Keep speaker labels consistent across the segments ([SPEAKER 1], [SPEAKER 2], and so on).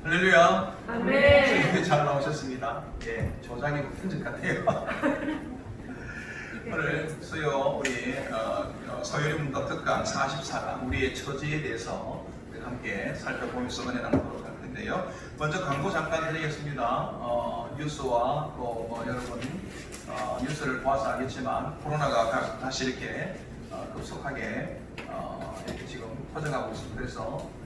[SPEAKER 1] 할렐루야.
[SPEAKER 2] 아멘.
[SPEAKER 1] 잘 나오셨습니다. 예, 조장이고 편집 같아요. 오늘 수요 우리 서유리 문답 특강 44강 우리의 처지에 대해서 함께 살펴보면서 은혜 나누도록 할 텐데요. 먼저 광고 잠깐 드리겠습니다. 뉴스와 또 여러분 뉴스를 보아서 알겠지만 코로나가 다시 이렇게 급속하게 이렇게 지금 퍼져가고 있습니다. 그래서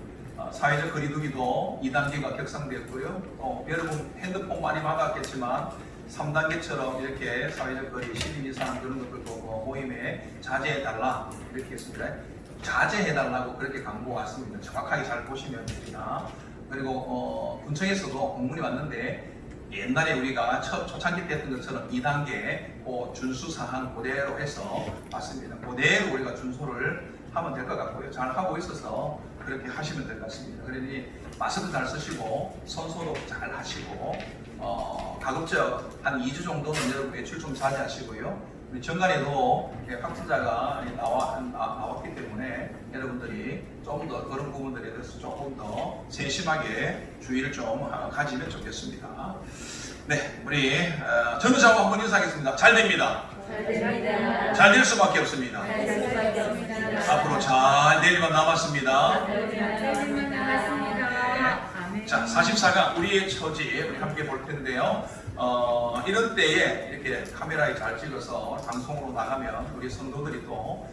[SPEAKER 1] 사회적 거리두기도 2단계가 격상되었고요. 여러분 핸드폰 많이 받았겠지만 3단계처럼 이렇게 사회적 거리 10인 이상 그런 것들 보고 모임에 자제해달라 이렇게 했습니다. 자제해달라고 그렇게 광고가 왔습니다. 정확하게 잘 보시면 됩니다. 그리고 군청에서도 공문이 왔는데 옛날에 우리가 초창기 때 했던 것처럼 2단계 준수사항 그대로 해서 왔습니다. 그대로 우리가 준수를 하면 될 것 같고요. 잘 하고 있어서 그렇게 하시면 될 것 같습니다. 그러니 마스크 잘 쓰시고 손소독 잘 하시고 가급적 한 2주 정도는 여러분 외출 좀 자제하시고요. 우리 정간에도 확진자가 나왔기 때문에 여러분들이 좀 더 그런 부분들에 대해서 조금 더 세심하게 주의를 좀 가지면 좋겠습니다. 네, 우리 전우자와 한번 인사하겠습니다. 잘 됩니다.
[SPEAKER 2] 잘 됩니다.
[SPEAKER 1] 잘 될 수밖에 없습니다.
[SPEAKER 2] 잘 될 수밖에 없습니다.
[SPEAKER 1] 앞으로 잘 될 일만 남았습니다. 자, 44강 우리의 처지 우리 함께 볼 텐데요. 이런 때에 이렇게 카메라에 잘 찍어서 방송으로 나가면 우리 성도들이 또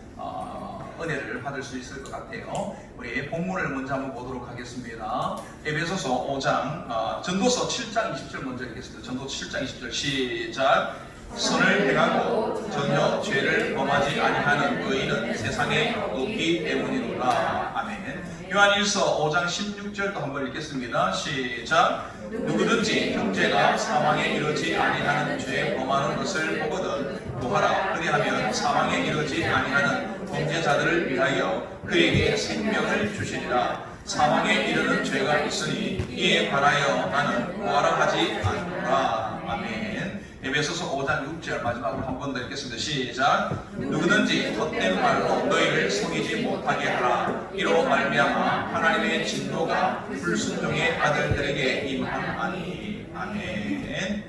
[SPEAKER 1] 은혜를 받을 수 있을 것 같아요. 우리 본문을 먼저 한번 보도록 하겠습니다. 에베소서 5장 전도서 7장 20절 먼저 읽겠습니다. 전도서 7장 20절 시작. 선을 행하고 전혀 죄를 범하지 아니하는 의인은 세상에 없기 때문이로다. 아멘. 요한일서 5장 16절도 한번 읽겠습니다. 시작. 누구든지 형제가 사망에 이르지 아니하는 죄 범하는 것을 보거든 노하라. 그리하면 사망에 이르지 아니하는 범죄자들을 위하여 그에게 생명을 주시리라. 사망에 이르는 죄가 있으니 이에 관하여 나는 노하라 하지 않노라. 아멘. 에베소서 5장 6절 마지막으로 한 번 더 읽겠습니다. 시작. 누구든지 헛된 말로 너희를 속이지 못하게 하라. 이로 말미암아 하나님의 진노가 불순종의 아들들에게 임하나니. 아멘.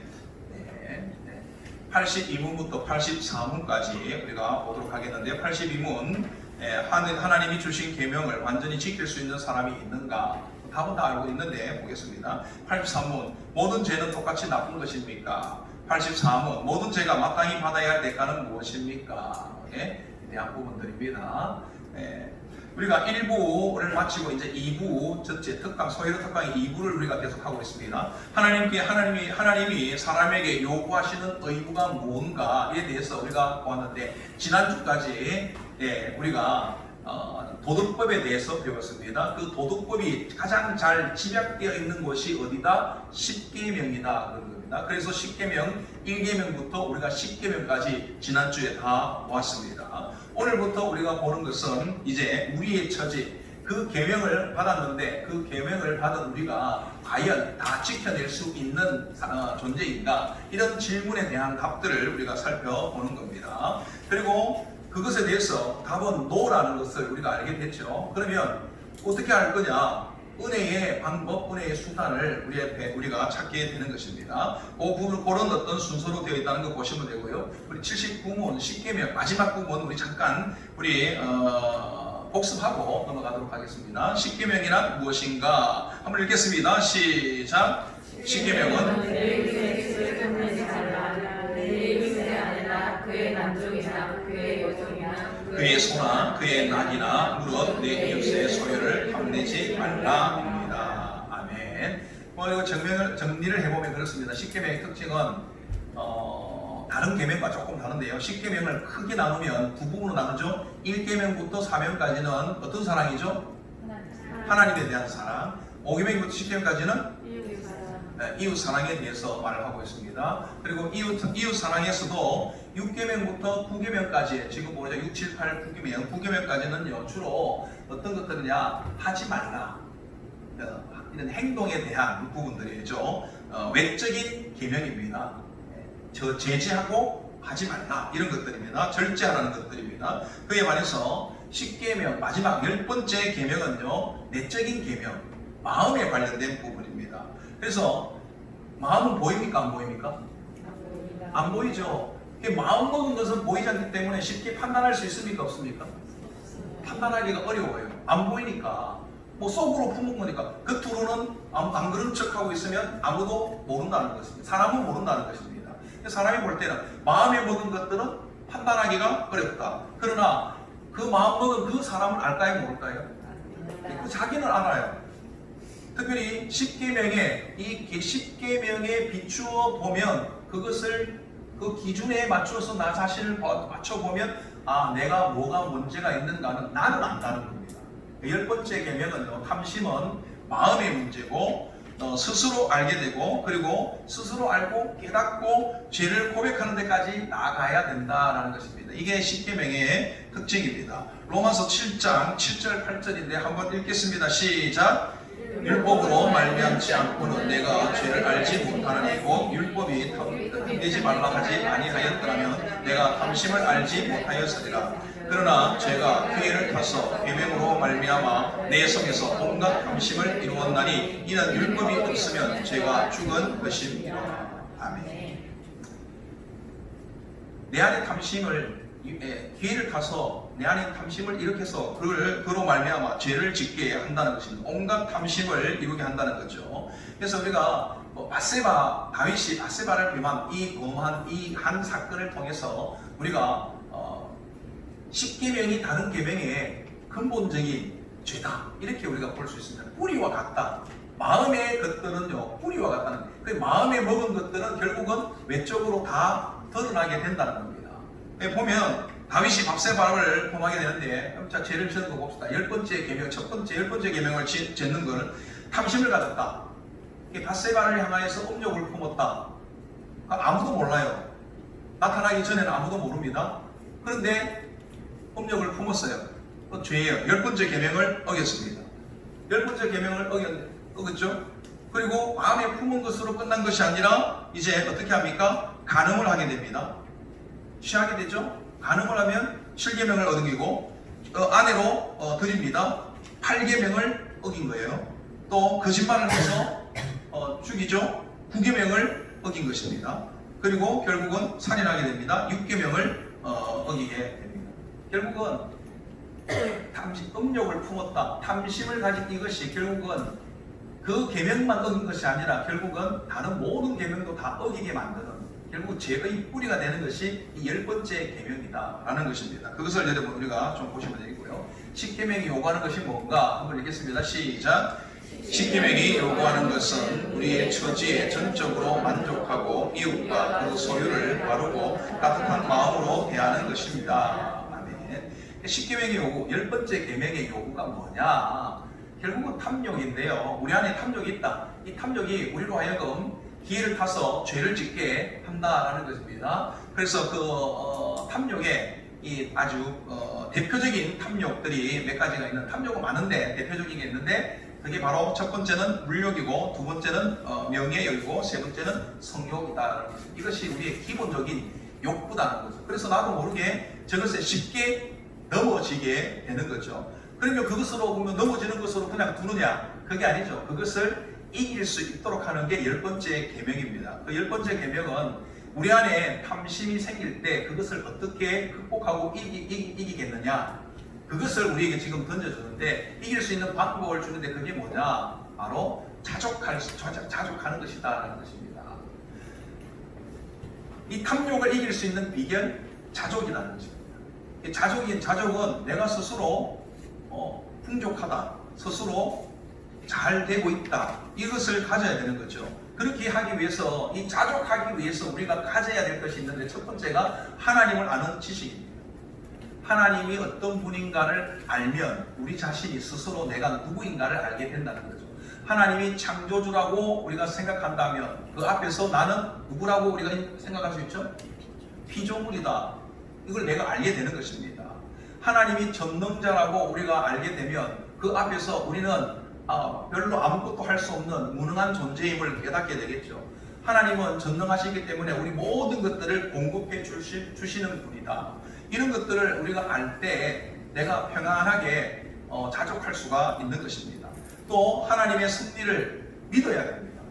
[SPEAKER 1] 82문부터 84문까지 우리가 보도록 하겠는데 82문 하나님이 주신 계명을 완전히 지킬 수 있는 사람이 있는가? 답은 다 알고 있는데 보겠습니다. 83문 모든 죄는 똑같이 나쁜 것입니까? 84문 모든 죄가 마땅히 받아야 할 대가는 무엇입니까? 대한 부분들입니다. 우리가 1부를 마치고 이제 2부 전체 특강 소요로 특강의 2부를 우리가 계속하고 있습니다. 하나님이 사람에게 요구하시는 의무가 뭔가에 대해서 우리가 보았는데 지난주까지 우리가 도덕법에 대해서 배웠습니다. 그 도덕법이 가장 잘 집약되어 있는 곳이 어디다? 10계명이다. 그래서 10계명, 1계명부터 우리가 10계명까지 지난주에 다 보았습니다. 오늘부터 우리가 보는 것은 이제 우리의 처지, 그 계명을 받았는데 그 계명을 받은 우리가 과연 다 지켜낼 수 있는 존재인가? 이런 질문에 대한 답들을 우리가 살펴보는 겁니다. 그리고 그것에 대해서 답은 no라는 것을 우리가 알게 됐죠. 그러면 어떻게 할 거냐? 은혜의 방법, 은혜의 수단을 우리가 찾게 되는 것입니다. 그런 어떤 순서로 되어 있다는 거 보시면 되고요. 우리 79문, 10계명, 마지막 부분 우리 잠깐 복습하고 넘어가도록 하겠습니다. 10계명이란 무엇인가? 한번 읽겠습니다. 시작. 10계명은 그의 소나 그의 낙이나 무릇 내 이웃의 소유를 탐내지 말라입니다. 아멘. 이거 정리를 해보면 그렇습니다. 10계명의 특징은 다른 계명과 조금 다른데요. 10계명을 크게 나누면 두 부분으로 나누죠. 1계명부터 4명까지는 어떤 사랑이죠? 하나님에 대한 사랑. 5계명부터 10계명까지는 이웃 사랑에 대해서 말을 하고 있습니다. 그리고 이웃 사랑에서도 6계명부터 9계명까지 지금 보자 6, 7, 8, 9계명 9계명까지는요 주로 어떤 것들이냐 하지 말라 이런 행동에 대한 부분들이죠. 외적인 계명입니다. 제지하고 하지 말라 이런 것들입니다. 절제하라는 것들입니다. 그에 반해서 10계명 마지막 10번째 계명은요 내적인 계명 마음에 관련된 부분입니다. 그래서 마음은 보입니까? 안 보입니까? 안 보이죠. 마음 먹은 것은 보이지 않기 때문에 쉽게 판단할 수 있습니까? 없습니까? 판단하기가 어려워요. 안 보이니까. 뭐 속으로 품은 거니까. 겉으로는 안 그런 척하고 있으면 아무도 모른다는 것입니다. 사람은 모른다는 것입니다. 사람이 볼 때는 마음에 먹은 것들은 판단하기가 어렵다. 그러나 그 마음 먹은 그 사람을 알까요? 모를까요? 자기는 알아요. 특별히 십계명에 이 십계명에 비추어 보면 그것을 그 기준에 맞춰서 나 자신을 맞춰 보면 내가 뭐가 문제가 있는가는 나는 안다는 겁니다. 10번째 계명은요, 탐심은 마음의 문제고 스스로 알게 되고 그리고 스스로 알고 깨닫고 죄를 고백하는 데까지 나아가야 된다는 것입니다. 이게 십계명의 특징입니다. 로마서 7장 7절 8절인데 한번 읽겠습니다. 시작. 율법으로 말미암지 않고는 내가 죄를 알지 못하느니 곧 율법이 탐내지 말라 하지 아니하였더라면 내가 탐심을 알지 못하였으리라. 그러나 죄가 기회를 타서 계명으로 말미암아 내 성에서 온갖 탐심을 이루었나니 이는 율법이 없으면 죄가 죽은 것입니다. 아멘. 내 안에 탐심을 기회를 타서 내 안에 탐심을 일으켜서 그로 말미암아 죄를 짓게 한다는 것입니다. 온갖 탐심을 이루게 한다는 거죠. 그래서 우리가 다윗이 밧세바를 비롯한 이 범한 이 한 사건을 통해서 우리가 십계명이 다른 계명의 근본적인 죄다 이렇게 우리가 볼 수 있습니다. 뿌리와 같다. 마음의 것들은요 뿌리와 같다는 그 마음에 먹은 것들은 결국은 외적으로 다 드러나게 된다는 겁니다. 보면 다윗이 밧세바를 범하게 되는데 자 죄를 짓는 거 봅시다. 10번째 계명, 첫 번째 10번째 계명을 짓는 것은 탐심을 가졌다. 밧세바를 향하여서 음욕을 품었다. 아무도 몰라요. 나타나기 전에는 아무도 모릅니다. 그런데 음욕을 품었어요. 죄예요. 10번째 계명을 어겼습니다. 10번째 계명을 어겼죠. 그리고 마음에 품은 것으로 끝난 것이 아니라 이제 어떻게 합니까? 간음을 하게 됩니다. 취하게 되죠. 간음을 하면 7계명을 어기고 아내로 드립니다. 8계명을 어긴 거예요. 또 거짓말을 해서 죽이죠. 9계명을 어긴 것입니다. 그리고 결국은 살인하게 됩니다. 6계명을 어기게 됩니다. 결국은 음욕을 품었다. 탐심을 가진 이것이 결국은 그 계명만 어긴 것이 아니라 결국은 다른 모든 계명도 다 어기게 만드는 결국 죄의 뿌리가 되는 것이 이 10번째 계명이다 라는 것입니다. 그것을 여러분 우리가 좀 보시면 되겠고요. 십계명이 요구하는 것이 뭔가 한번 읽겠습니다. 시작. 십계명이 요구하는 것은 우리의 처지에 전적으로 만족하고 이웃과 그 소유를 바르고 따뜻한 마음으로 대하는 것입니다. 아멘. 십계명의 요구, 10번째 계명의 요구가 뭐냐? 결국은 탐욕인데요. 우리 안에 탐욕이 있다. 이 탐욕이 우리로 하여금 기회를 타서 죄를 짓게 한다라는 것입니다. 그래서 그 탐욕의 이 아주 대표적인 탐욕들이 몇 가지가 있는 탐욕은 많은데 대표적인 게 있는데 그게 바로 첫 번째는 물욕이고 두 번째는 명예욕이고 세 번째는 성욕이다. 이것이 우리의 기본적인 욕구다는 거죠. 그래서 나도 모르게 저것에 쉽게 넘어지게 되는 거죠. 그러면 그것으로 보면 넘어지는 것으로 그냥 두느냐? 그게 아니죠. 그것을 이길 수 있도록 하는 게 10번째 계명입니다. 그 10번째 계명은 우리 안에 탐심이 생길 때 그것을 어떻게 극복하고 이기겠느냐? 그것을 우리에게 지금 던져주는데 이길 수 있는 방법을 주는데 그게 뭐냐? 바로 자족하는 것이다 라는 것입니다. 이 탐욕을 이길 수 있는 비결, 자족이라는 것입니다. 자족은 내가 스스로 풍족하다, 스스로 잘 되고 있다, 이것을 가져야 되는 거죠. 그렇게 하기 위해서, 이 자족하기 위해서 우리가 가져야 될 것이 있는데 첫 번째가 하나님을 아는 지식입니다. 하나님이 어떤 분인가를 알면 우리 자신이 스스로 내가 누구인가를 알게 된다는 거죠. 하나님이 창조주라고 우리가 생각한다면 그 앞에서 나는 누구라고 우리가 생각할 수 있죠? 피조물이다. 이걸 내가 알게 되는 것입니다. 하나님이 전능자라고 우리가 알게 되면 그 앞에서 우리는 별로 아무것도 할 수 없는 무능한 존재임을 깨닫게 되겠죠. 하나님은 전능하시기 때문에 우리 모든 것들을 공급해 주시는 분이다. 이런 것들을 우리가 알 때 내가 평안하게 자족할 수가 있는 것입니다. 또 하나님의 섭리를 믿어야 됩니다.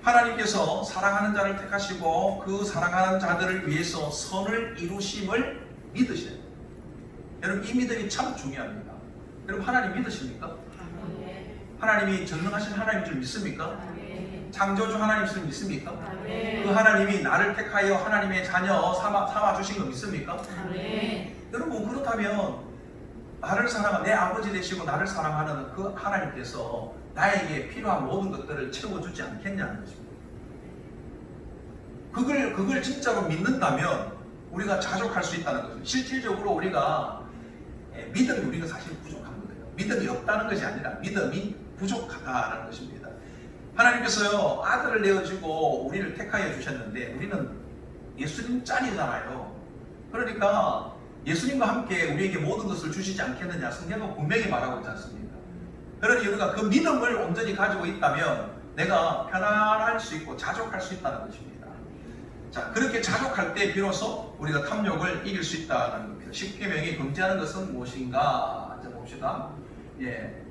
[SPEAKER 1] 하나님께서 사랑하는 자를 택하시고 그 사랑하는 자들을 위해서 선을 이루심을 믿으셔야 돼요. 여러분, 이 믿음이 참 중요합니다. 여러분, 하나님 믿으십니까? 하나님이 전능하신 하나님인 줄 믿습니까? 창조주 하나님인 줄 믿습니까? 그 하나님이 나를 택하여 하나님의 자녀 삼아 주신 거 믿습니까? 여러분, 그렇다면 나를 사랑하는 내 아버지 되시고 나를 사랑하는 그 하나님께서 나에게 필요한 모든 것들을 채워주지 않겠냐는 것입니다. 그걸 진짜로 믿는다면 우리가 자족할 수 있다는 것입니다. 실질적으로 우리가 우리가 사실 부족한 거예요. 믿음이 없다는 것이 아니라 믿음이 부족하다는 것입니다. 하나님께서요, 아들을 내어주고 우리를 택하여 주셨는데 우리는 예수님 짠이잖아요. 그러니까 예수님과 함께 우리에게 모든 것을 주시지 않겠느냐, 성경은 분명히 말하고 있지 않습니까? 그러니 우리가 그 믿음을 온전히 가지고 있다면 내가 편안할 수 있고 자족할 수 있다는 것입니다. 자, 그렇게 자족할 때 비로소 우리가 탐욕을 이길 수 있다는 겁니다. 십계명이 금지하는 것은 무엇인가? 자, 봅시다.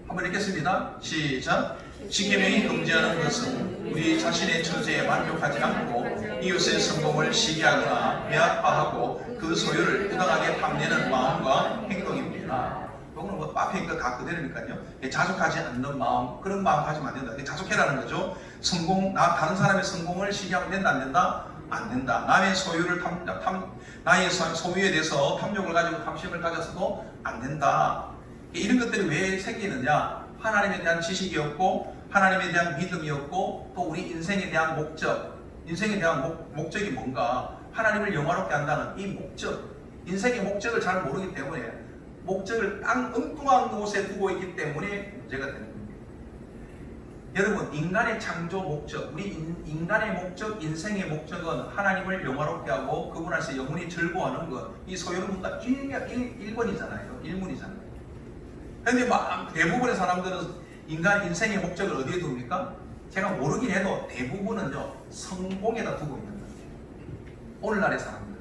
[SPEAKER 1] 한번 읽겠습니다. 시작. 십계명이 금지하는 것은 우리 자신의 처지에 만족하지 않고 이웃의 성공을 시기하거나 배아파하고 그 소유를 부당하게 탐내는 마음과 행동입니다. 이거는 뭐 앞에 있는 거 다 그대로니까요. 자족하지 않는 마음, 그런 마음 가지면 안 된다. 자족해라는 거죠. 다른 사람의 성공을 시기하면 된다, 안 된다? 안 된다. 남의 소유를 나의 소유에 대해서 탐욕을 가지고 탐심을 가져서도 안 된다. 이런 것들이 왜 생기느냐? 하나님에 대한 지식이었고 하나님에 대한 믿음이었고 또 우리 인생에 대한 인생에 대한 목적이 뭔가? 하나님을 영화롭게 한다는 이 목적, 인생의 목적을 잘 모르기 때문에 목적을 엉뚱한 곳에 두고 있기 때문에 문제가 되는 겁니다. 여러분, 인간의 창조 목적, 우리 인간의 목적, 인생의 목적은 하나님을 영화롭게 하고 그분 안에서 영혼이 즐거워하는 것. 이 소요는 다 1번이잖아요. 1문이잖아요. 그런데 대부분의 사람들은 인생의 목적을 어디에 둡니까? 제가 모르긴 해도 대부분은요, 성공에다 두고 있는 거예요. 오늘날의 사람들은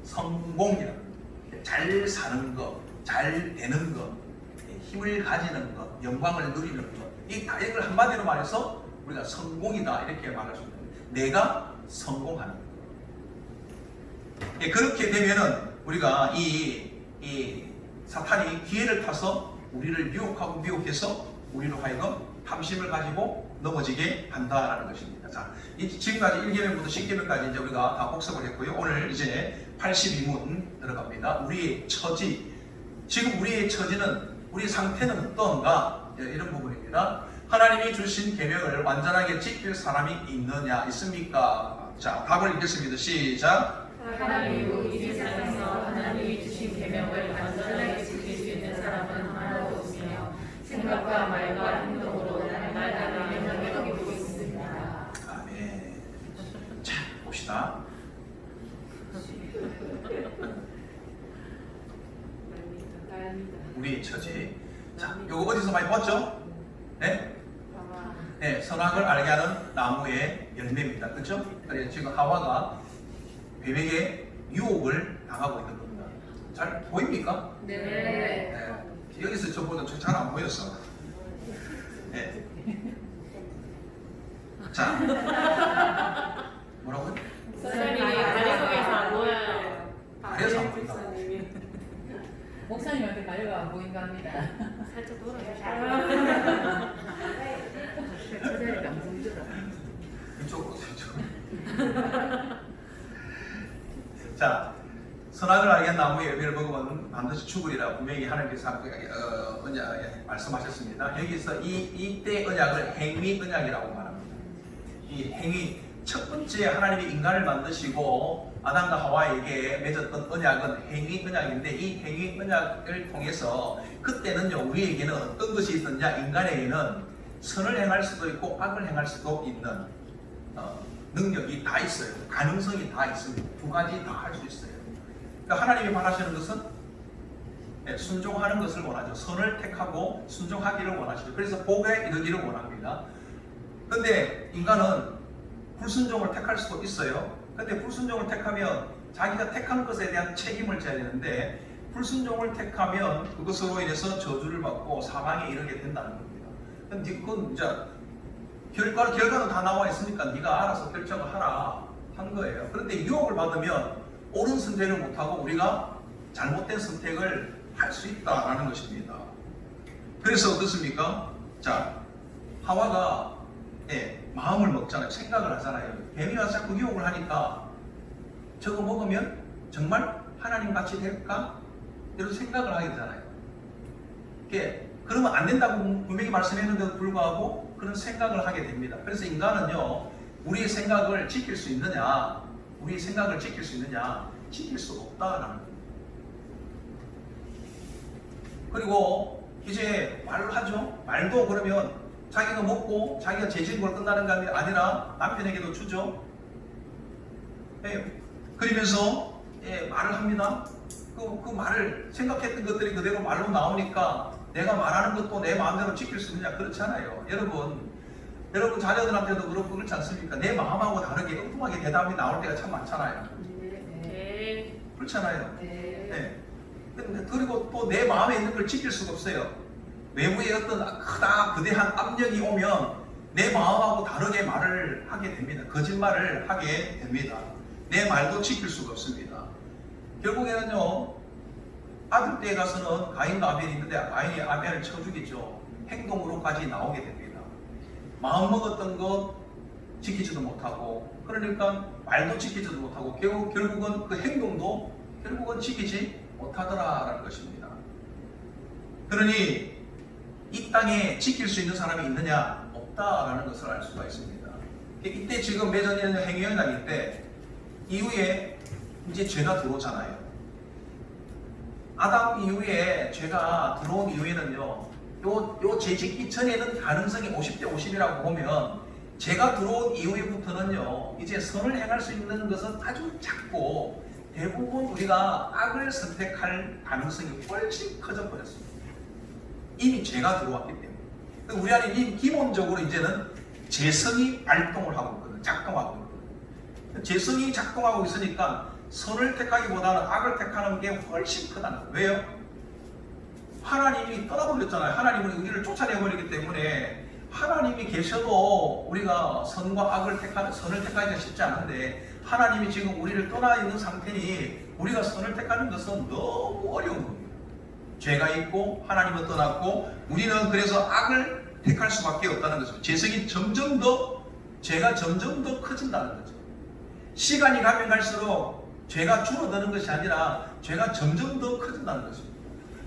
[SPEAKER 1] 성공이라는 거, 잘 사는 것, 잘 되는 것, 힘을 가지는 것, 영광을 누리는 것, 이걸 한마디로 말해서 우리가 성공이다 이렇게 말할 수 있는 거예요. 내가 성공하는 것. 그렇게 되면은 우리가 이 사탄이 기회를 타서 우리를 미혹해서 우리로 하여금 탐심을 가지고 넘어지게 한다라는 것입니다. 자, 지금까지 1계명부터 10계명까지 이제 우리가 다 복습을 했고요. 오늘 이제 82문 들어갑니다. 우리의 처지. 지금 우리의 처지는, 우리 상태는 어떤가? 이런 부분입니다. 하나님이 주신 계명을 완전하게 지킬 사람이 있느냐, 있습니까? 자, 답을 읽겠습니다. 시작.
[SPEAKER 2] 하나님이 이 세상에서 하나님이 주신 계명을 완전하게 지킬 수 있는 사람은 하나도 없으며 생각과 말과 행동으로 날마다 계명을 어기고 있습니다.
[SPEAKER 1] 아멘. 자, 봅시다. 우리의 처지. 자, 요거 어디서 많이 봤죠? 네? 네, 선악을 알게 하는 나무의 열매입니다. 그렇죠? 그래서 지금 하와가 뱀에게 유혹을 당하고 있는 겁니다. 잘 보입니까?
[SPEAKER 2] 네.
[SPEAKER 1] 네. 여기서 저보다 잘 안 보였어. 네. 자, 뭐라고요?
[SPEAKER 2] 선생님이 다리 속에서 안 보여요.
[SPEAKER 1] 다리에서 안 보인다.
[SPEAKER 3] 목사님한테 가려고 안 보인가 합니다.
[SPEAKER 2] 살짝 돌아주세요.
[SPEAKER 3] 저자리가 안 보이더라.
[SPEAKER 1] 이쪽으로 이쪽으로. 자, 선악을 알게 한 나무의 열매를 먹으면 반드시 죽으리라 분명히 하나님께서 언약에 말씀하셨습니다. 여기서 이때 언약을 행위 언약이라고 말합니다. 이 행위, 첫 번째 하나님이 인간을 만드시고 아담과 하와에게 맺었던 언약은 행위 언약인데, 이 행위 언약을 통해서 그때는요, 우리에게는 어떤 것이 있었냐? 인간에게는 선을 행할 수도 있고 악을 행할 수도 있는 능력이 다 있어요. 가능성이 다 있습니다. 두 가지 다 할 수 있어요. 그러니까 하나님이 바라시는 것은 순종하는 것을 원하죠. 선을 택하고 순종하기를 원하시죠. 그래서 복에 이르기를 원합니다. 그런데 인간은 불순종을 택할 수도 있어요. 근데 불순종을 택하면 자기가 택한 것에 대한 책임을 져야 되는데, 불순종을 택하면 그것으로 인해서 저주를 받고 사망에 이르게 된다는 겁니다. 그건 이제 결과는 다 나와 있으니까 네가 알아서 결정을 하라 한 거예요. 그런데 유혹을 받으면 옳은 선택을 못하고 우리가 잘못된 선택을 할 수 있다라는 것입니다. 그래서 어떻습니까? 자, 하와가 마음을 먹잖아요. 생각을 하잖아요. 뱀이 와서 자꾸 유혹을 하니까 저거 먹으면 정말 하나님 같이 될까? 이런 생각을 하게 되잖아요. 그러면 안 된다고 분명히 말씀했는데도 불구하고 그런 생각을 하게 됩니다. 그래서 인간은요, 우리의 생각을 지킬 수 있느냐, 지킬 수 없다라는 겁니다. 그리고 이제 말을 하죠. 말도 그러면 자기가 먹고 자기가 재진 걸 끝나는 게 아니라 남편에게도 주죠. 그러면서 말을 합니다. 그 말을 생각했던 것들이 그대로 말로 나오니까 내가 말하는 것도 내 마음대로 지킬 수 있느냐? 그렇잖아요. 여러분 자녀들한테도 그렇지 않습니까? 내 마음하고 다르게 엉뚱하게 대답이 나올 때가 참 많잖아요.
[SPEAKER 2] 네.
[SPEAKER 1] 그렇잖아요.
[SPEAKER 3] 네.
[SPEAKER 1] 그리고 또 내 마음에 있는 걸 지킬 수가 없어요. 외부에 어떤 거대한 압력이 오면 내 마음하고 다르게 말을 하게 됩니다. 거짓말을 하게 됩니다. 내 말도 지킬 수가 없습니다. 결국에는요, 아들 때에 가서는 가인과 아벨이 있는데 가인이 아벨을 쳐 죽이죠. 행동으로까지 나오게 됩니다. 마음 먹었던 것 지키지도 못하고, 그러니까 말도 지키지도 못하고, 결국은 그 행동도 결국은 지키지 못하더라라는 것입니다. 그러니 이 땅에 지킬 수 있는 사람이 있느냐? 없다라는 것을 알 수가 있습니다. 이때 지금 매전에는 행위연락일 때 이후에 이제 죄가 들어오잖아요. 아담 이후에 죄가 들어온 이후에는요, 요 죄 짓기 전에는 가능성이 50대 50이라고 보면 죄가 들어온 이후에부터는요, 이제 선을 행할 수 있는 것은 아주 작고 대부분 우리가 악을 선택할 가능성이 훨씬 커져 버렸습니다. 이미 죄가 들어왔기 때문에. 우리 안에 이미 기본적으로 이제는 죄성이 발동을 하고 있거든요. 작동하고 있거든요. 죄성이 작동하고 있으니까 선을 택하기보다는 악을 택하는 게 훨씬 크다는 거예요. 왜요? 하나님이 떠나버렸잖아요. 하나님은 우리를 쫓아내버리기 때문에 하나님이 계셔도 우리가 선과 악을 선을 택하기가 쉽지 않은데 하나님이 지금 우리를 떠나 있는 상태니 우리가 선을 택하는 것은 너무 어려운 겁니다. 죄가 있고 하나님은 떠났고 우리는 그래서 악을 택할 수밖에 없다는 것입니다. 죄성이 죄가 점점 더 커진다는 거죠. 시간이 가면 갈수록 죄가 줄어드는 것이 아니라 죄가 점점 더 커진다는 것입니다.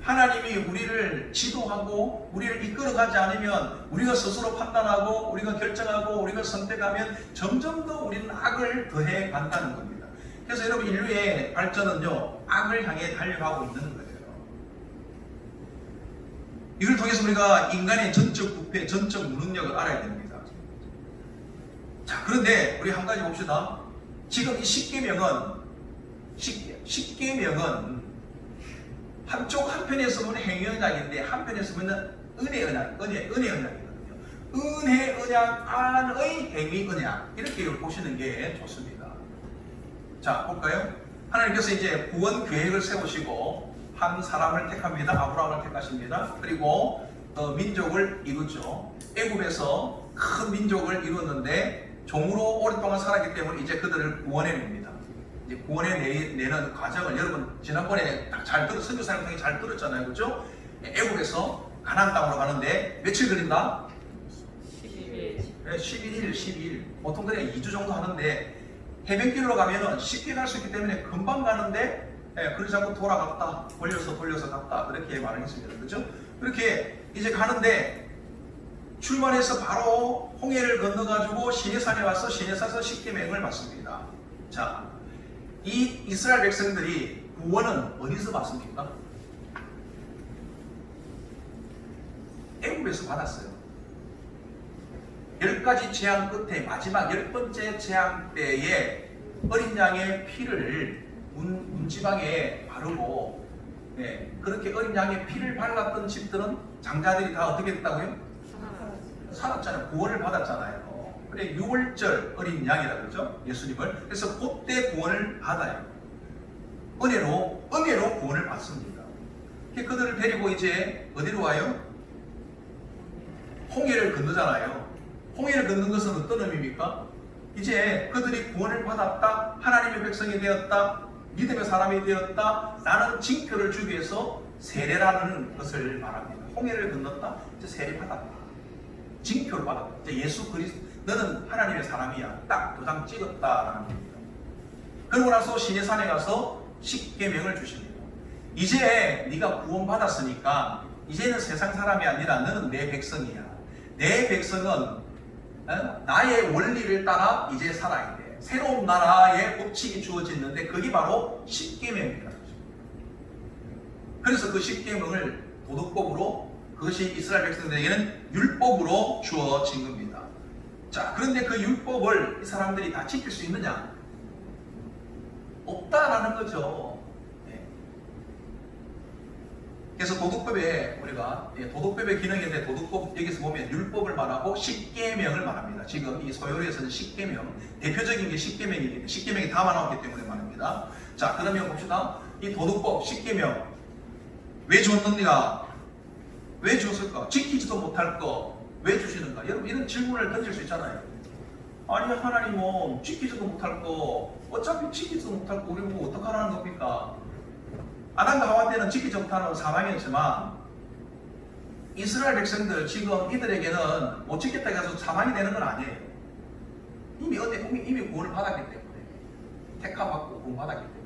[SPEAKER 1] 하나님이 우리를 지도하고 우리를 이끌어가지 않으면 우리가 스스로 판단하고 우리가 결정하고 우리가 선택하면 점점 더 우리는 악을 더해 간다는 겁니다. 그래서 여러분 인류의 발전은요, 악을 향해 달려가고 있는 거예요. 이걸 통해서 우리가 인간의 전적 부패, 전적 무능력을 알아야 됩니다. 자, 그런데 우리 한 가지 봅시다. 지금 이 십계명은 한편에서 보면 행위 언약인데 한편에서 보면 은혜 언약이거든요. 은혜 언약 안의 행위 언약, 이렇게 보시는 게 좋습니다. 자, 볼까요? 하나님께서 이제 구원 계획을 세우시고 한 사람을 택합니다. 아브라함을 택하십니다. 그리고 민족을 이루죠. 애굽에서 큰 민족을 이루었는데 종으로 오랫동안 살았기 때문에 이제 그들을 구원해냅니다. 이제 구원해내는 과정을 여러분 지난번에 선교사님 통해 잘 들었잖아요. 그렇죠? 애굽에서 가나안 땅으로 가는데 며칠 걸린다? 11일. 보통 그냥 2주 정도 하는데 해변길로 가면은 쉽게 갈 수 있기 때문에 금방 가는데 그러지 않고 돌아갔다, 돌려서 갔다, 그렇게 말을 했습니다. 그렇죠? 그렇게 이제 가는데 출발해서 바로 홍해를 건너가지고 시내산에 와서 시내산에서 십계명을 받습니다. 자, 이 이스라엘 백성들이 구원은 어디서 받습니까? 애굽에서 받았어요. 10가지 재앙 끝에 마지막 10번째 재앙 때에 어린 양의 피를 문지방에 바르고, 그렇게 어린 양의 피를 발랐던 집들은 장자들이 다 어떻게 됐다고요? 살았잖아요. 구원을 받았잖아요. 그래, 6월절 어린 양이라 그러죠, 예수님을. 그래서 그때 구원을 받아요. 은혜로 구원을 받습니다. 그들을 데리고 이제 어디로 와요? 홍해를 건너잖아요. 홍해를 건넌 것은 어떤 의미입니까? 이제 그들이 구원을 받았다, 하나님의 백성이 되었다, 믿음의 사람이 되었다, 라는 징표를 주기 위해서 세례라는 것을 말합니다. 홍해를 건넜다, 이제 세례 받았다, 징표를 받았다. 이제 예수 그리스도, 너는 하나님의 사람이야, 딱 도장 찍었다라는 겁니다. 그러고 나서 시내산에 가서 십계명을 주십니다. 이제 네가 구원 받았으니까 이제는 세상 사람이 아니라 너는 내 백성이야. 내 백성은 나의 원리를 따라 이제 살아야 돼. 새로운 나라의 법칙이 주어졌는데 그게 바로 십계명이라는 거죠. 그래서 그 십계명을 도덕법으로, 그것이 이스라엘 백성들에게는 율법으로 주어진 겁니다. 자, 그런데 그 율법을 이 사람들이 다 지킬 수 있느냐? 없다라는 거죠. 그래서 도덕법에 우리가 도덕법의 기능인데, 도덕법 여기서 보면 율법을 말하고 십계명을 말합니다. 지금 이 소요리에서는 십계명, 대표적인 게 십계명입니다. 십계명이 다 나왔기 때문에 말입니다. 자, 그러면 봅시다. 이 도덕법 십계명 왜 줬느냐? 왜 줬을까? 지키지도 못할 거 왜 주시는가? 여러분, 이런 질문을 던질 수 있잖아요. 아니, 하나님은 지키지도 못할 거, 어차피 지키지도 못할 거 우리 보고 어떡하라는 겁니까? 아담과 하와 때는 지키지 못하는 사망이었지만 이스라엘 백성들, 지금 이들에게는 못 지켰다고 해서 사망이 되는 건 아니에요. 이미 구원을 받았기 때문에, 택함받고 구원받았기 때문에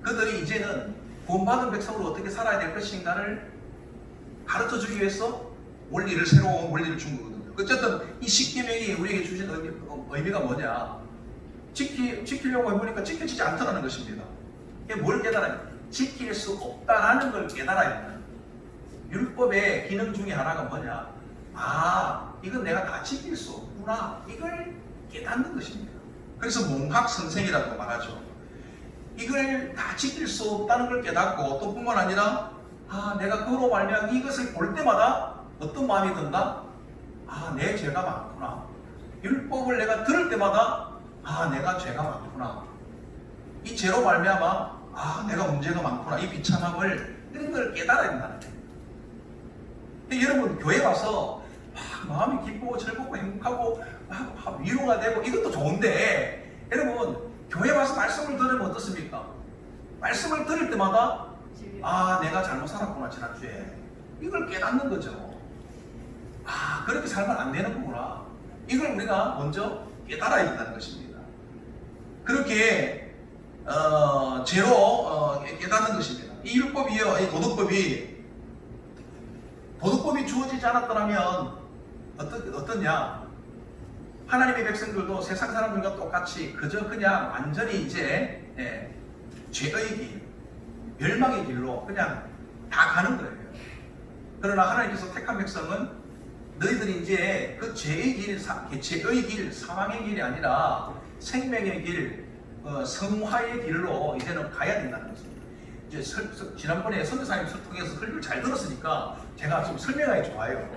[SPEAKER 1] 그들이 이제는 구원받은 백성으로 어떻게 살아야 될 것인가를 가르쳐 주기 위해서 새로운 원리를 준 거거든요. 어쨌든 이 십계명이 우리에게 주신 의미가 뭐냐? 지키려고 해보니까 지켜지지 않더라는 것입니다. 이게 뭘 깨달아요? 지킬 수 없다라는 걸 깨달아야 된다. 율법의 기능 중에 하나가 뭐냐? 아, 이건 내가 다 지킬 수 없구나. 이걸 깨닫는 것입니다. 그래서 몽학선생이라고 말하죠. 이걸 다 지킬 수 없다는 걸 깨닫고, 또 뿐만 아니라 내가 그로 말미암아 이것을 볼 때마다 어떤 마음이 든다? 내 죄가 많구나. 율법을 내가 들을 때마다 내가 죄가 많구나. 이 죄로 말미암아 내가 문제가 많구나. 이 비참함을, 이런 걸 깨달아야 된다는 거예요. 여러분, 교회 와서 마음이 기쁘고 즐겁고 행복하고 위로가 되고 이것도 좋은데, 여러분, 교회 와서 말씀을 들으면 어떻습니까? 말씀을 들을 때마다 내가 잘못 살았구나, 지난주에. 이걸 깨닫는 거죠. 그렇게 살면 안 되는 거구나. 이걸 우리가 먼저 깨달아야 된다는 것입니다. 그렇게 죄로 깨닫는 것입니다. 이 율법이요, 이 도덕법이 주어지지 않았더라면 어떠냐? 하나님의 백성들도 세상 사람들과 똑같이 그냥 완전히 이제 죄의 길, 멸망의 길로 그냥 다 가는 거예요. 그러나 하나님께서 택한 백성은 너희들이 이제 그 죄의 길, 사망의 길이 아니라 생명의 길, 성화의 길로 이제는 가야 된다는 것입니다. 이제 지난번에 선교사님 통해서 설교를 잘 들었으니까 제가 좀 설명하기 좋아요.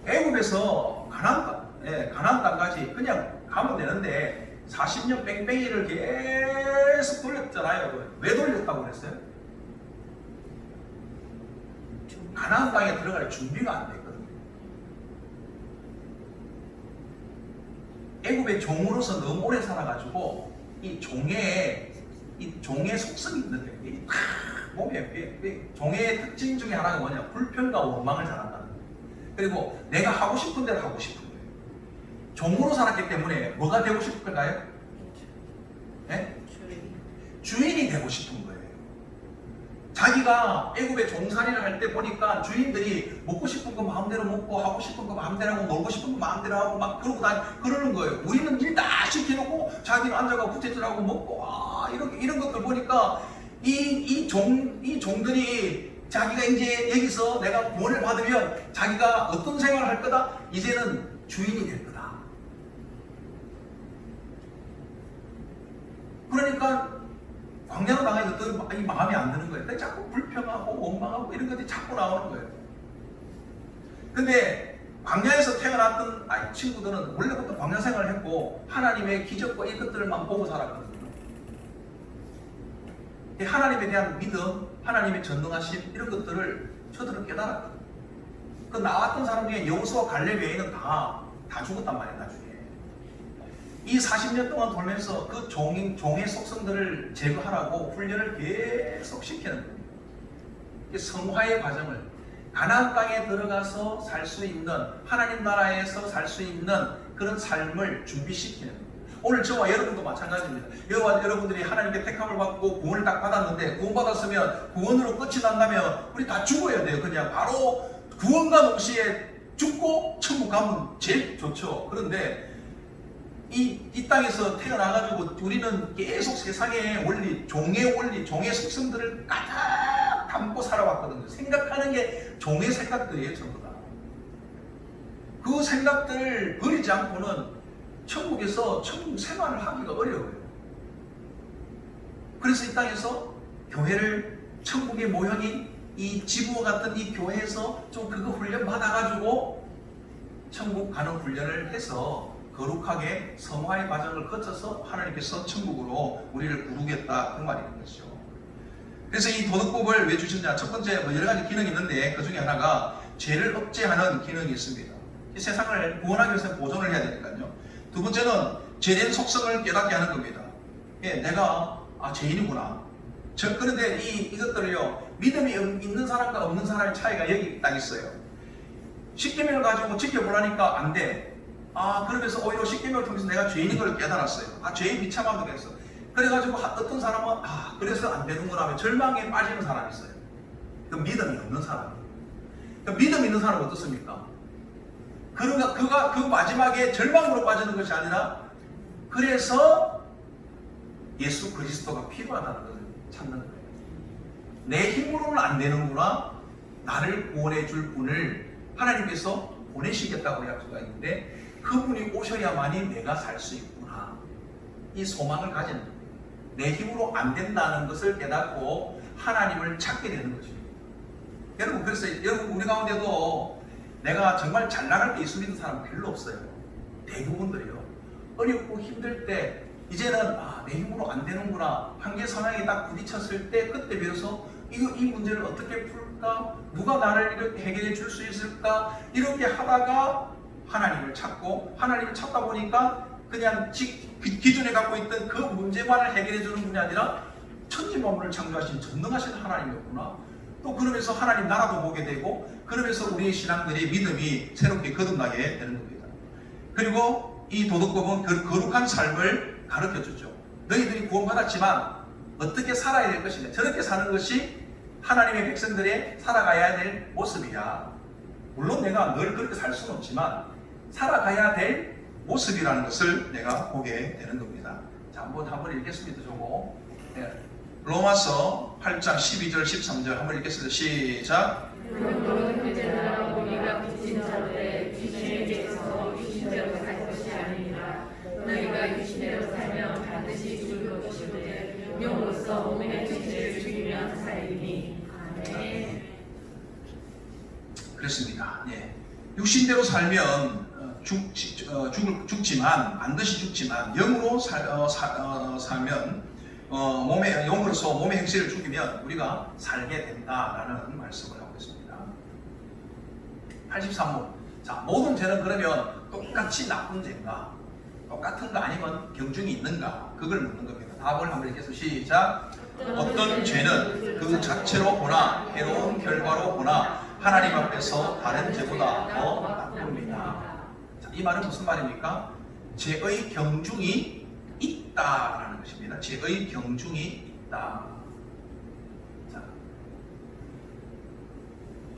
[SPEAKER 1] 애굽에서 가나안 땅까지 그냥 가면 되는데 40년 뺑뺑이를 계속 돌렸잖아요. 왜 돌렸다고 그랬어요? 가나안 땅에 들어갈 준비가 안 됐거든요. 애굽의 종으로서 너무 오래 살아가지고 이 종의 속성이 있는데, 몸에 종의 특징 중에 하나가 뭐냐? 불평과 원망을 잘한다는 거예요. 그리고 내가 하고 싶은 대로 하고 싶은 거예요. 종으로 살았기 때문에 뭐가 되고 싶을까요? 주인이 되고 싶은 거예요. 자기가 애굽의 종살이를 할 때 보니까 주인들이 먹고 싶은 거 마음대로 먹고, 하고 싶은 거 마음대로 하고, 놀고 싶은 거 마음대로 하고 막 그러는 거예요. 우리는 일 다 시켜놓고 자기는 앉아가고 부채질하고 먹고 이런 것들 보니까 이 종들이 자기가 이제 여기서 내가 구원을 받으면 자기가 어떤 생활을 할 거다? 이제는 주인이 될 거다. 그러니까 광야로 나가니까 이 마음이 안 드는 거예요. 자꾸 불평하고 원망하고 이런 것들이 자꾸 나오는 거예요. 근데 광야에서 태어났던 친구들은 원래부터 광야 생활을 했고 하나님의 기적과 이것들만 보고 살았거든요. 하나님에 대한 믿음, 하나님의 전능하심 이런 것들을 저들은 깨달았거든요. 그 나왔던 사람 중에 여호수아 갈렙 외에는 다 죽었단 말이에요. 나중에 이 40년 동안 돌면서 그 종의 속성들을 제거하라고 훈련을 계속 시키는 겁니다. 성화의 과정을, 가나안 땅에 들어가서 살 수 있는, 하나님 나라에서 살 수 있는 그런 삶을 준비시키는 겁니다. 오늘 저와 여러분도 마찬가지입니다. 여러분들이 하나님께 택함을 받고 구원을 딱 받았는데, 구원받았으면 구원으로 끝이 난다면 우리 다 죽어야 돼요. 그냥 바로 구원과 동시에 죽고 천국 가면 제일 좋죠. 그런데 이 땅에서 태어나가지고 우리는 계속 세상의 원리, 종의 속성들을 가득 담고 살아왔거든요. 생각하는 게 종의 생각들이에요, 전부 다. 그 생각들을 버리지 않고는 천국에서 천국 생활을 하기가 어려워요. 그래서 이 땅에서 교회를, 천국의 모형인 이 지부와 같은 이 교회에서 좀 그거 훈련 받아가지고 천국 가는 훈련을 해서 거룩하게 성화의 과정을 거쳐서 하나님께서 천국으로 우리를 부르겠다, 그 말인 것이죠. 그래서 이 도덕법을 왜 주셨냐? 첫 번째 여러 가지 기능이 있는데 그 중에 하나가 죄를 억제하는 기능이 있습니다. 이 세상을 구원하기 위해서 보존을 해야 되니까요. 두 번째는 죄된 속성을 깨닫게 하는 겁니다. 예, 내가 죄인이구나. 그런데 이것들을요, 믿음이 있는 사람과 없는 사람의 차이가 여기 딱 있어요. 십계명을 가지고 지켜보라니까 안 돼. 그러면서 오히려 십계명을 통해서 내가 죄인인 걸 깨달았어요. 죄의 비참함도 됐어. 그래가지고 어떤 사람은 그래서 안 되는구나 하면 절망에 빠지는 사람이 있어요. 그 믿음이 없는 사람. 그 믿음 있는 사람은 어떻습니까? 그가 그 마지막에 절망으로 빠지는 것이 아니라, 그래서 예수 그리스도가 필요하다는 것을 찾는 거예요. 내 힘으로는 안 되는구나. 나를 구원해 줄 분을 하나님께서 보내시겠다고 약속가 있는데, 그분이 오셔야만이 내가 살 수 있구나. 이 소망을 가지는 거예요. 내 힘으로 안 된다는 것을 깨닫고 하나님을 찾게 되는 것입니다. 여러분, 그래서 우리 가운데도 내가 정말 잘 나갈 때 예수 믿는 사람은 별로 없어요. 대부분들이요. 어렵고 힘들 때 이제는 내 힘으로 안 되는구나. 한계 상황에 딱 부딪혔을 때 그때 비로소 이 문제를 어떻게 풀까? 누가 나를 이렇게 해결해 줄 수 있을까? 이렇게 하다가 하나님을 찾고, 하나님을 찾다 보니까 그냥 기존에 갖고 있던 그 문제만을 해결해 주는 분이 아니라 천지만물을 창조하신 전능하신 하나님이었구나. 또 그러면서 하나님 나라도 보게 되고, 그러면서 우리의 신앙들이 믿음이 새롭게 거듭나게 되는 겁니다. 그리고 이 도덕법은 거룩한 삶을 가르쳐주죠. 너희들이 구원받았지만 어떻게 살아야 될 것이냐, 저렇게 사는 것이 하나님의 백성들의 살아가야 될 모습이야. 물론 내가 늘 그렇게 살 수는 없지만 살아가야 될 모습이라는 것을 내가 보게 되는 겁니다. 자, 한번 읽겠습니다. 저거. 네. 로마서 8장 12절 13절 한번 읽겠습니다. 시작.
[SPEAKER 2] 그러므로 그제나 우리가 빚진 자들의 귀신에게서 귀신대로 살 것이 아니니라. 너희가 귀신대로 살면 반드시 죽을 것이되 영으로서 몸의 죄를 죽이면 살리니. 아멘.
[SPEAKER 1] 그렇습니다. 예. 육신대로 살면 죽지만, 반드시 죽지만, 영으로 살면, 영으로서 몸의 행실을 죽이면 우리가 살게 된다라는 말씀을 하고 있습니다. 83문. 자, 모든 죄는 그러면 똑같이 나쁜 죄인가? 똑같은가 아니면 경중이 있는가? 그걸 묻는 겁니다. 답을 한번 읽겠습니다. 시작. 어떤 죄는 그 자체로 보나 해로운 결과로 보나 하나님 앞에서 다른 죄보다 더 나쁩니다. 자, 이 말은 무슨 말입니까? 죄의 경중이 있다라는 것입니다. 죄의 경중이 있다. 자,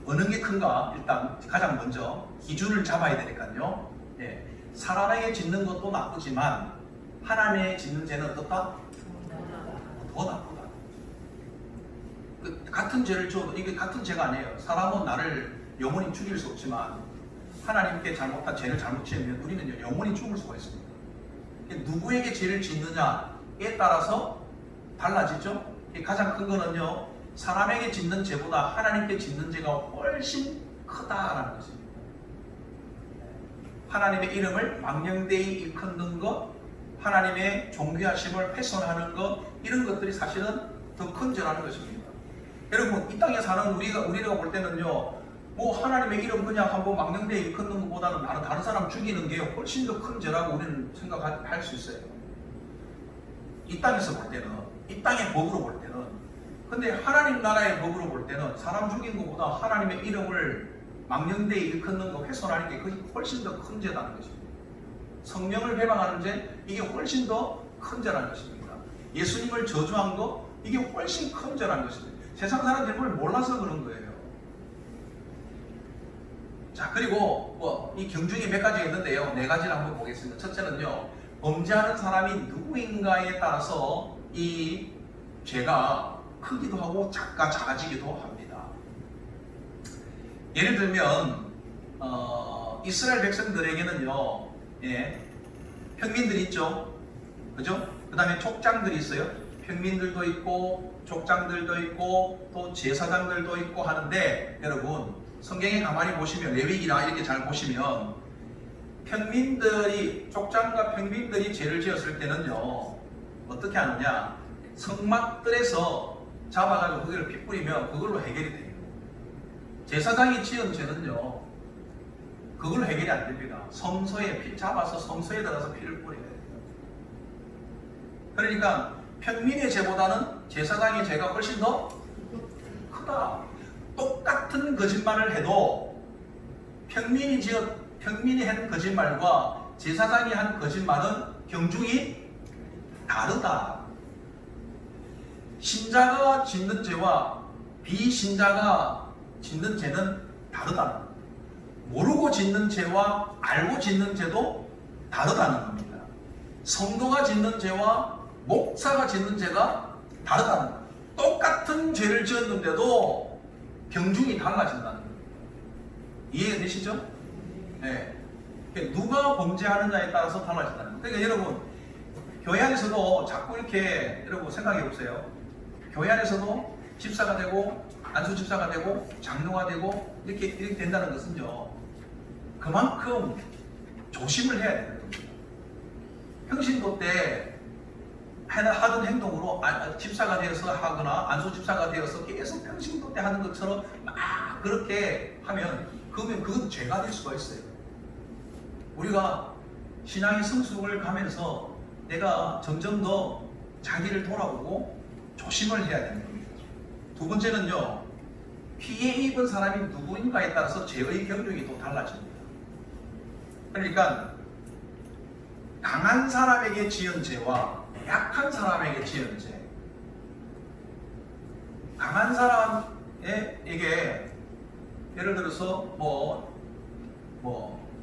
[SPEAKER 1] 어느 게 큰가? 일단 가장 먼저 기준을 잡아야 되니까요. 예, 사람에게 짓는 것도 나쁘지만 하나님에게 짓는 죄는 어떻다? 더 나쁘다. 같은 죄를 지어도 이게 같은 죄가 아니에요. 사람은 나를 영원히 죽일 수 없지만 하나님께 잘못한 죄를 잘못 지으면 우리는 영원히 죽을 수가 있습니다. 누구에게 죄를 짓느냐에 따라서 달라지죠. 가장 큰 거는요, 사람에게 짓는 죄보다 하나님께 짓는 죄가 훨씬 크다라는 것입니다. 하나님의 이름을 망령되이 일컫는 것, 하나님의 존귀하심을 훼손하는 것, 이런 것들이 사실은 더 큰 죄라는 것입니다. 여러분, 이 땅에 사는 우리가 볼 때는요, 뭐 하나님의 이름 그냥 한번 망령되이 일컫는 것보다는 나는 다른 사람 죽이는 게 훨씬 더 큰 죄라고 우리는 생각할 수 있어요. 이 땅에서 볼 때는, 이 땅의 법으로 볼 때는. 근데 하나님 나라의 법으로 볼 때는 사람 죽인 것보다 하나님의 이름을 망령되이 일컫는 거, 훼손하는 게 그게 훨씬 더 큰 죄라는 것입니다. 성령을 배반하는 죄, 이게 훨씬 더 큰 죄라는 것입니다. 예수님을 저주한 거, 이게 훨씬 큰 죄라는 것입니다. 세상 사람들이 그걸 몰라서 그런 거예요. 자, 그리고 이 경중이 몇 가지가 있는데요. 네 가지를 한번 보겠습니다. 첫째는요, 범죄하는 사람이 누구인가에 따라서 이 죄가 크기도 하고 작아지기도 합니다. 예를 들면 이스라엘 백성들에게는요, 평민들이 있죠, 그죠? 그 다음에 족장들이 있어요. 평민들도 있고 족장들도 있고 또 제사장들도 있고 하는데, 여러분 성경에 가만히 보시면, 레위기나 이렇게 잘 보시면 평민들이, 족장과 평민들이 죄를 지었을 때는요, 어떻게 하느냐, 성막들에서 잡아가지고 거기를 피 뿌리면 그걸로 해결이 돼요. 제사장이 지은 죄는요, 그걸로 해결이 안 됩니다. 성소에 피 잡아서 성소에 들어가서 피를 뿌려야 돼요. 그러니까 평민의 죄보다는 제사장의 죄가 훨씬 더 크다. 똑같은 거짓말을 해도 평민이 한 거짓말과 제사장이 한 거짓말은 경중이 다르다. 신자가 짓는 죄와 비신자가 짓는 죄는 다르다. 모르고 짓는 죄와 알고 짓는 죄도 다르다는 겁니다. 성도가 짓는 죄와 목사가 짓는 죄가 다르다는 겁니다. 똑같은 죄를 지었는데도 경중이 달라진다는 겁니다. 이해되시죠? 네. 누가 범죄하느냐에 따라서 달라진다는 겁니다. 그러니까 여러분, 교회 안에서도 자꾸 이렇게 여러분 생각해 보세요. 교회 안에서도 집사가 되고 안수 집사가 되고 장로가 되고 이렇게 된다는 것은요, 그만큼 조심을 해야 되는 겁니다. 평신도 때 하던 행동으로 집사가 되어서 하거나 안수 집사가 되어서 계속 평신도 때 하는 것처럼 막 그렇게 하면 그건 죄가 될 수가 있어요. 우리가 신앙의 성숙을 가면서 내가 점점 더 자기를 돌아보고 조심을 해야 되는 겁니다. 두 번째는요, 피해 입은 사람이 누구인가에 따라서 죄의 경력이 또 달라집니다. 그러니까 강한 사람에게 지은 죄와 약한 사람에게 지은 죄, 강한 사람에게 예를 들어서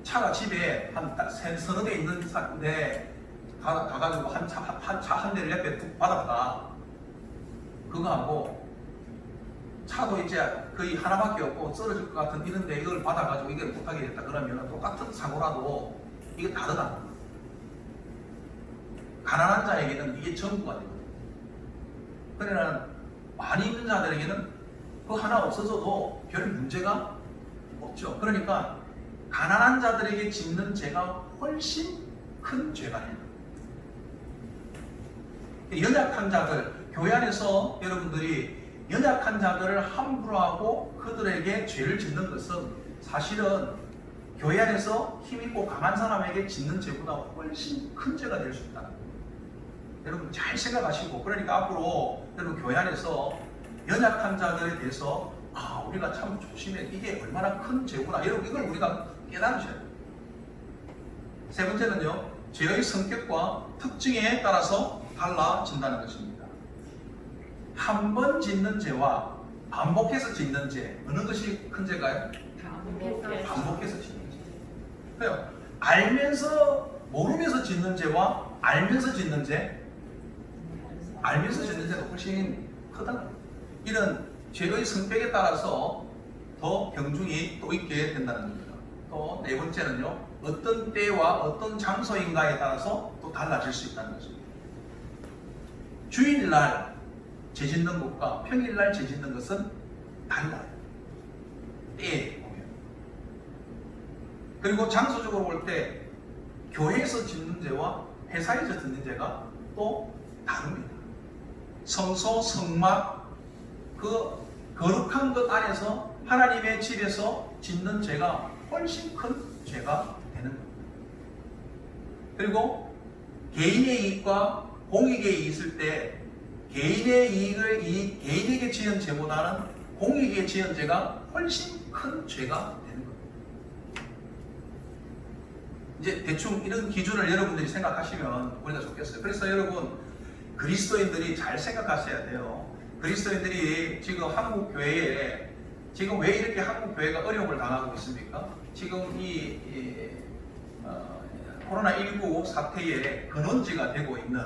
[SPEAKER 1] 차가 집에 한 서너 대 있는 차인데 가가지고 한 대를 옆에 툭 받았다. 그거하고 차도 이제 거의 하나밖에 없고 쓰러질 것 같은 이런데 이걸 받아가지고 이걸 못하게 됐다 그러면 똑같은 사고라도 이게 다르다. 가난한 자에게는 이게 전부가 되거든요. 그러나 많이 있는 자들에게는 그 하나 없어져도 별 문제가 없죠. 그러니까 가난한 자들에게 짓는 죄가 훨씬 큰 죄가 됩니다. 연약한 자들, 교회 안에서 여러분들이 연약한 자들을 함부로 하고 그들에게 죄를 짓는 것은 사실은 교회 안에서 힘있고 강한 사람에게 짓는 죄보다 훨씬 큰 죄가 될 수 있다는 거예요. 여러분 잘 생각하시고, 그러니까 앞으로 여러분 교회 안에서 연약한 자들에 대해서 우리가 참 조심해, 이게 얼마나 큰 죄구나, 여러분 이걸 우리가 깨달으셔야 돼요. 세 번째는요, 죄의 성격과 특징에 따라서 달라진다는 것입니다. 한 번 짓는 죄와 반복해서 짓는 죄, 어느 것이 큰 죄가요? 반복해서 짓는 죄. 그래요. 모르면서 짓는 죄와 알면서 짓는 죄, 알면서 짓는 죄도 훨씬 크다. 이런 죄의 성격에 따라서 더 경중이 또 있게 된다는 겁니다. 또 네 번째는요, 어떤 때와 어떤 장소인가에 따라서 또 달라질 수 있다는 것입니다. 주일날 죄 짓는 것과 평일날 죄 짓는 것은 달라요. 때에 보면. 그리고 장소적으로 볼 때 교회에서 짓는 죄와 회사에서 짓는 죄가 또 다릅니다. 성소, 성막, 그 거룩한 것 안에서 하나님의 집에서 짓는 죄가 훨씬 큰 죄가 되는 겁니다. 그리고 개인의 이익과 공익의 이익이 있을 때 개인의 이익을 개인에게 지은 죄보다는 공익에 지은 죄가 훨씬 큰 죄가 되는 겁니다. 이제 대충 이런 기준을 여러분들이 생각하시면 우리가 좋겠어요. 그래서 여러분 그리스도인들이 잘 생각하셔야 돼요. 그리스도인들이 지금 한국 교회에 지금 왜 이렇게 한국 교회가 어려움을 당하고 있습니까? 지금 코로나19 사태의 근원지가 되고 있는